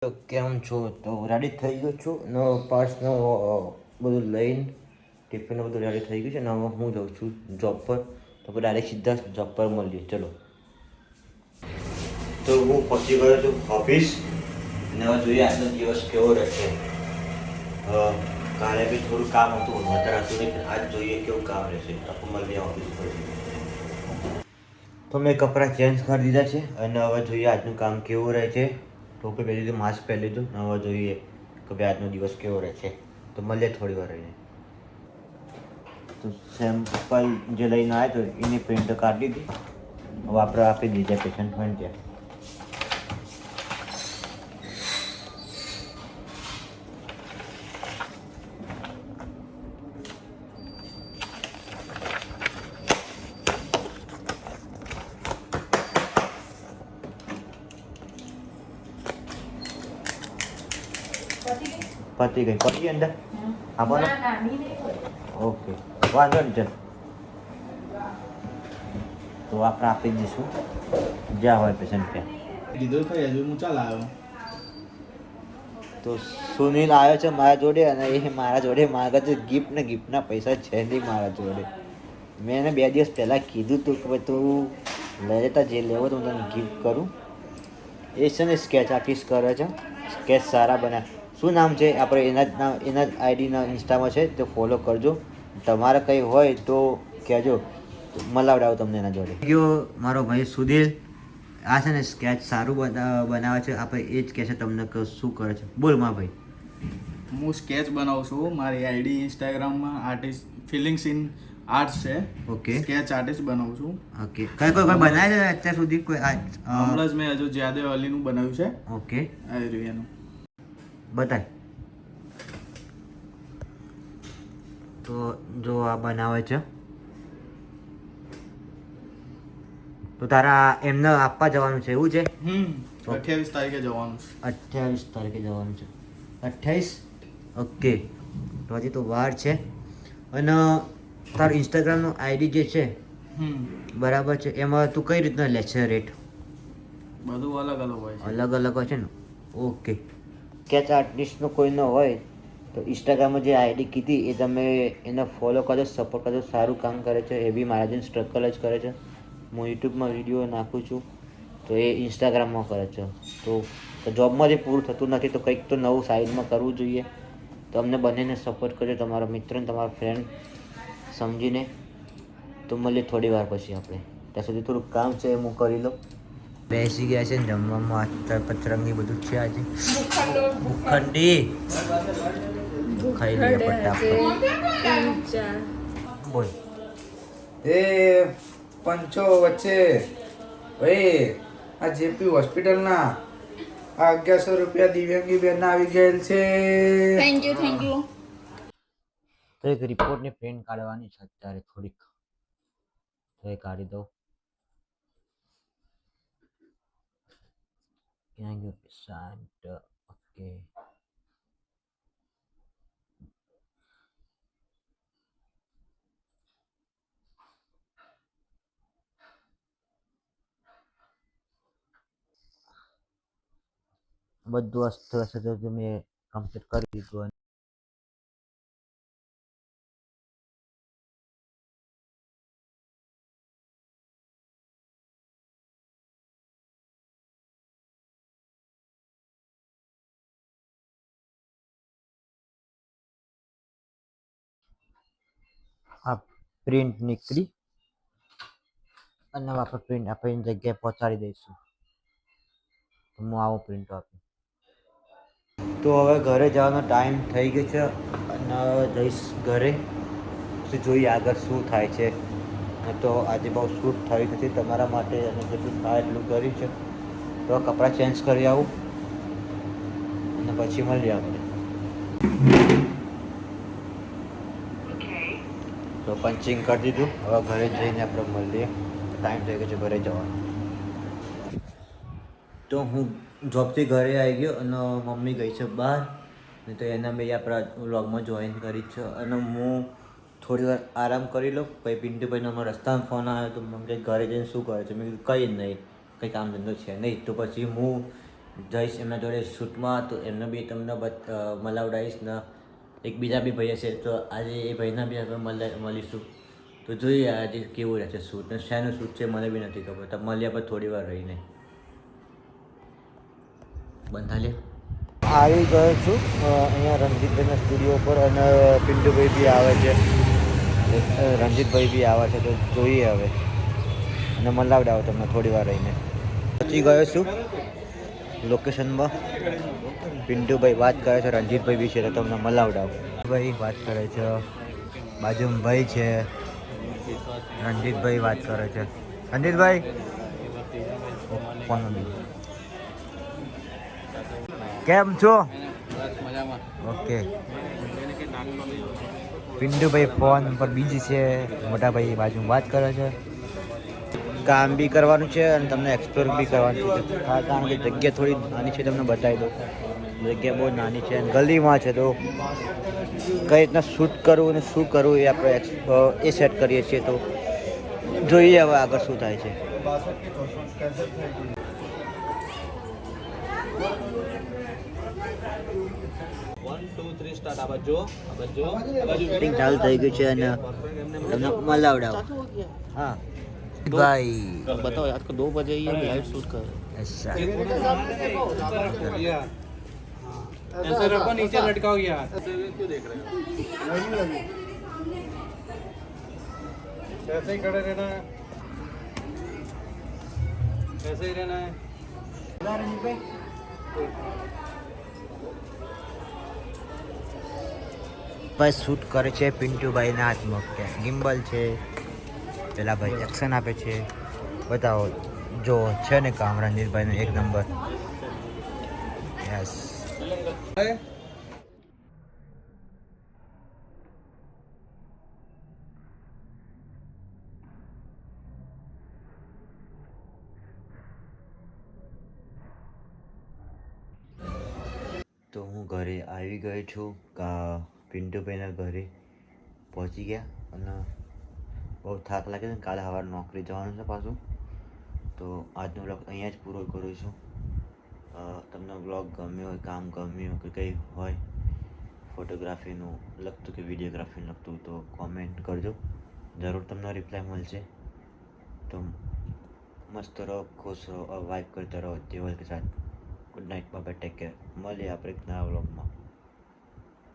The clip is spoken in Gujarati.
તો કેમ છો? તો રેડી થઈ ગયો છું. નવો પાર્સનો બધું લઈને ટિફિન બધું રેડી થઈ ગયું છે ને. હવે હું જાઉં છું જોબ પર. તો ડાયરેક્ટ સીધા જોબ પર મળીએ. ચલો. તો હું પહોંચી ગયો છું ઓફિસ અને હવે જોઈએ આજનો દિવસ કેવો રહેશે. કાલે બી થોડું કામ હતું, વધારે હતું નહીં. આજ જોઈએ કેવું કામ રહેશે. તો મળીએ ઓફિસ પર. તો મેં કપડાં ચેન્જ કરી દીધા છે અને હવે જોઈએ આજનું કામ કેવું રહે છે. ટોપી પહેરી લીધું, માસ્ક પહેરી લીધું. હવે જોઈએ કે ભાઈ આજનો દિવસ કેવો રહે છે. તો મળીએ થોડી વાર રહીને. તો સેમ્પલ જે લઈને આવ્યા તો એની પ્રિન્ટ કાઢી દીધી. હવે આપણે આપી દીધા પેશન્ટ હોય ત્યાં. પતી ગઈ અંદર આપો ને. ઓકે, વાંધો નહીં. ચાલ તો આપણે આપી દઈશું જ્યાં હોય પેશન્ટ ત્યાં. કીધું ભાઈ હજુ હું ચાલ આવ્યો. તો સુનિલ આવ્યો છે મારા જોડે અને એ મારા જોડે માગે છે ગિફ્ટ ને ગિફ્ટના પૈસા છે નહીં મારા જોડે. મેં એને 2 દિવસ પહેલાં કીધું હતું કે ભાઈ તું લઈ લેતા, જે લેવો તો હું તને ગિફ્ટ કરું. એ છે ને સ્કેચ આર્ટિસ્ટ કરે છે, સ્કેચ સારા બનાવે. શું નામ છે આપણે એના જ આઈડીના ઇન્સ્ટામાં છે, તો ફોલો કરજો. તમારે કંઈ હોય તો કહેજો, મલાવડાવું તમને એના જોડે. ગયો મારો ભાઈ સુધીર. આ છે ને સ્કેચ સારું બનાવે છે. આપણે એ જ કહે છે તમને કે શું કરે છે. બોલ માં ભાઈ. હું સ્કેચ બનાવું છું. મારી આઈડી ઇન્સ્ટાગ્રામમાં આર્ટિસ્ટ ફિલિંગ્સ ઇન આર્ટ્સ છે. ઓકે, સ્કેચ આર્ટિસ્ટ બનાવું છું. ઓકે. કોઈ બનાવે છે અત્યાર સુધી કોઈ? હમણાં જ મેં હજુ જ્યાદે અલીનું બનાવ્યું છે. ઓકે, આ રહ્યું એનું. બતાય. તો જો આ બનાવે છે તો તારા એમને આપવા જવાનું છે એવું છે? 28 તારીખે જવાનું છે. 28 તારીખે જવાનું છે. 28? ઓકે, તો હજી તો વાર છે. અને તારું ઇન્સ્ટાગ્રામનું આઈડી જે છે બરાબર છે, એમાં તું કઈ રીતના લે છે રેટ? બધું અલગ અલગ હોય છે. અલગ અલગ હોય છે ને. ઓકે. સ્કેચ આર્ટિસ્ટનો કોઈનો હોય તો ઇન્સ્ટાગ્રામમાં જે આઈડી કીધી એ તમે એને ફોલો કરજો, સપોર્ટ કરજો. સારું કામ કરે છે. એ બી મારા જેમ સ્ટ્રગલ જ કરે છે. હું યુટ્યુબમાં વિડીયો નાખું છું તો એ ઇન્સ્ટાગ્રામમાં કરે છે. તો જોબમાં જે પૂરું થતું નથી તો કંઈક તો નવું સાઈડમાં કરવું જોઈએ. તો અમને બંનેને સપોર્ટ કરજો, તમારા મિત્ર ને તમારા ફ્રેન્ડ સમજીને. તો મળીએ થોડી વાર પછી આપણે. ત્યાં સુધી થોડુંક કામ છે હું કરી લઉં. બેસી ગયા છે ને જમવામાં. પચરંગી બધું છે આજે. ભૂખંડી ખાઈ લઈએ ફટાફટ. બોલ. એ પંચો વચ્ચે ભાઈ આ જેપી હોસ્પિટલના આ 1100 રૂપિયા દિવ્યાંગી બેન આવી ગયેલ છે. Thank you. તો એક રિપોર્ટની પ્રિન્ટ કાઢવાની છે અત્યારે થોડીક, તો એ કાઢી દઉં. ક્યાં ગયો પેશન્ટ? ઓકે. બધું અસ્ત હશે તો મેં કમ્પ્લીટ કરી દીધું. આ પ્રિન્ટ નીકળી અને આપણે પ્રિન્ટ આપણી જગ્યાએ પહોંચાડી દઈશું. હું આવું પ્રિન્ટ આપું. તો હવે ઘરે જવાનો ટાઈમ થઈ ગયો છે અને જઈશ ઘરે. પછી જોઈએ આગળ શું થાય છે. તો આજે બહુ શૂટ થયું નથી તમારા માટે અને જેટલું થાય એટલું કર્યું છે. તો કપડાં ચેન્જ કરી આવું અને પછી મળીએ આપણે. તો પંચિંગ કરી દીધું. હવે ઘરે જઈને આપણે મળીએ. ટાઈમ થઈ ગયો છે ઘરે જવાનો. તો હું જોબથી ઘરે આવી ગયો અને મમ્મી ગઈ છે બહાર. તો એના મેં આપણા વ્લોગમાં જોઈન કરી છે અને હું થોડી વાર આરામ કરી લઉં. પછી પિન્ટુભાઈનો અમારા રસ્તામાં ફોન આવ્યો તો મને ઘરે જઈને શું કરે છે? મેં કીધું કંઈ જ નહીં, કંઈ કામ ધંધો છે નહીં. તો પછી હું જઈશ એમના જોડે શૂટમાં તો એમને બી તમને મલાવડાવીશ ને એક બીજા બી ભાઈ હશે તો આજે એ ભાઈના બી આપણે મળીશું તો જોઈએ આજે કેવું રહેશે શૂટ ને શાનું શૂટ છે મને બી નથી ખબર તો મળીએ આપણે થોડી વાર રહીને બંધાલે આવી ગયો છું અહીંયા રણજીતભાઈના સ્ટુડિયો પર અને પિન્ટુભાઈ બી આવે છે રણજીતભાઈ બી આવે છે તો જોઈએ હવે અને મલાવડાવો તમને થોડી વાર રહીને પહોંચી ગયો છું લોકેશનમાં પિન્ટુભાઈ વાત કરે છે રણજીતભાઈ વિશે તો તમને મલાવડાવો ભાઈ વાત કરે છે બાજુમાં ભાઈ છે રણજીતભાઈ વાત કરે છે રણજીતભાઈ ફોન કેમ છો ઓકે પિન્ટુભાઈ ફોન પર બીજી છે મોટા ભાઈ બાજુ વાત કરે છે કામ બી કરવાનું છે અને તમને એક્સપ્લોર બી કરવાનું છે કારણ કે જગ્યા થોડી નાની છે તમને બતાવી દો જગ્યા બહુ નાની છે અને ગલીમાં છે તો કઈ રીતના શૂટ કરવું અને શું કરવું એ આપણે એ સેટ કરીએ છીએ તો જોઈએ હવે આગળ શું થાય છે શૂટિંગ ચાલુ થઈ ગયું છે અને તમને મલાવડાવો હા भाई बताओ रात को 2 बजे ये लाइव शूट कर अच्छा ऐसे रखो नीचे लटकाओ यार क्यों देख रहे हो ऐसे ही खड़े रहना है ऐसे ही रहना है ભાઈ શૂટ કરે છે પિન્ટુભાઈના હાથમાં ગિમ્બલ છે પેલા ભાઈ એક્શન આપે છે બતાવો જો છે ને કામ રણજીતભાઈનો એક નંબર યસ તો હું ઘરે આવી ગયો છું પિન્ટુભાઈના ઘરે પહોંચી ગયા અને બહુ થાક લાગે છે કાલે સવારે નોકરી જવાનું છે પાછું તો આજનો વ્લોગ અહીંયા જ પૂરો કરું છું તમને વ્લોગ ગમ્યો હોય કામ ગમ્યું કે કંઈ હોય ફોટોગ્રાફીનું લગતું કે વિડીયોગ્રાફીનું લગતું તો કોમેન્ટ કરજો જરૂર તમને રિપ્લાય મળશે તો મસ્ત રહો ખુશ રહો વાઇબ કરતા રહો દેવલ કે સાથ good night bye take care મળીએ આપણે એક નવા વ્લોગમાં